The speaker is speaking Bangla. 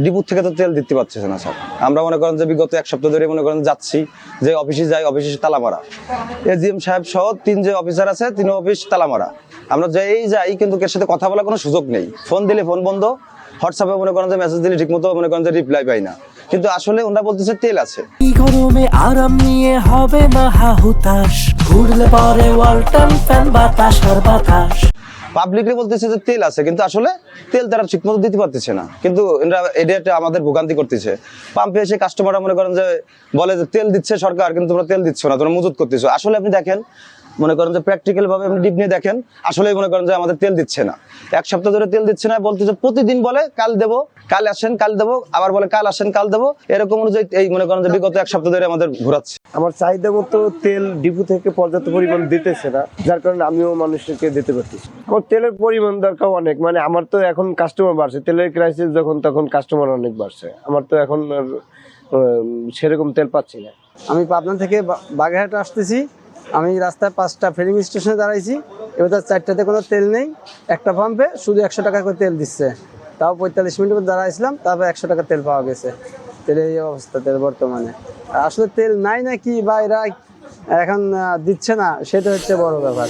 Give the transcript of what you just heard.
ডিপু থেকে তো তেল দিতে পারছে না স্যার। আমরা মনে করেন যে বিগত 1 সপ্তাহ ধরে মনে করেন যাচ্ছি, যে অফিসে যাই, অফিসে তালা মারা, এজিএম সাহেব সহ 3 যে অফিসার আছে 3 অফিস তালা মারা। আমরা যেই যাই কিন্তু এর সাথে কথা বলার কোনো সুযোগ নেই, ফোন দিলে ফোন বন্ধ, হোয়াটসঅ্যাপে মনে করেন যে মেসেজ দিলে ঠিক মতো মনে করেন যে রিপ্লাই পাই না, কিন্তু আসলে ওনারা বলতেছে তেল আছে। গরমে আরাম নিয়ে হবে না হাহুতাশ, ঘুরলে পরে ওয়ালটন ফ্যান বাতাস আর বাতাস। পাবলিকলি বলতেছে যে তেল আছে, কিন্তু আসলে তেল তারা ঠিক মতো দিতে পারতেছে না, কিন্তু এটা আমাদের ভোগান্তি করতেছে। পাম্পে এসে কাস্টমাররা মনে করেন যে বলে যে তেল দিচ্ছে সরকার, কিন্তু তোমরা তেল দিচ্ছ না, তোমরা মজুত করতেছো। আসলে আপনি দেখেন, মনে করেন যে প্র্যাকটিক্যাল ভাবে আপনি ডিপ নিয়ে দেখেন, আসলেই মনে করেন যে আমাদের তেল দিচ্ছে না। 1 সপ্তাহ ধরে তেল দিচ্ছে না, বলতেছে প্রতিদিন বলে কাল দেবো, কাল আসেন কাল দেবো, আবার বলে কাল আসেন কাল দেবো, এরকম অনুযায়ী এই মনে করেন যে বিগত 1 সপ্তাহ ধরে আমাদের ঘোরাচ্ছে। আমার চাহিদা মতো তেল ডিপো থেকে পর্যাপ্ত পরিমাণ দিতেছে না, যার কারণে আমিও মানুষকে দিতে পারতেছি। আমার তেলের পরিমাণ দরকার অনেক, মানে আমার তো এখন কাস্টমার বাড়ছে, তেলের ক্রাইসিস যখন তখন কাস্টমার অনেক বাড়ছে, আমার তো এখন সেরকম তেল পাচ্ছি না। আমি পাবনা থেকে বাগেরহাট আসতেছি, আমি রাস্তায় 5টা ফিলিং স্টেশনে দাঁড়াইছি, এবার 4টাতে কোনো তেল নেই, একটা পাম্পে শুধু 100 টাকা করে তেল দিচ্ছে, তাও 45 মিনিট করে দাঁড়াইছিলাম, তারপর 100 টাকা তেল পাওয়া গেছে। তেলের এই অবস্থা তেল বর্তমানে, আসলে তেল নাই নাকি বা এরা এখন দিচ্ছে না, সেটা হচ্ছে বড় ব্যাপার।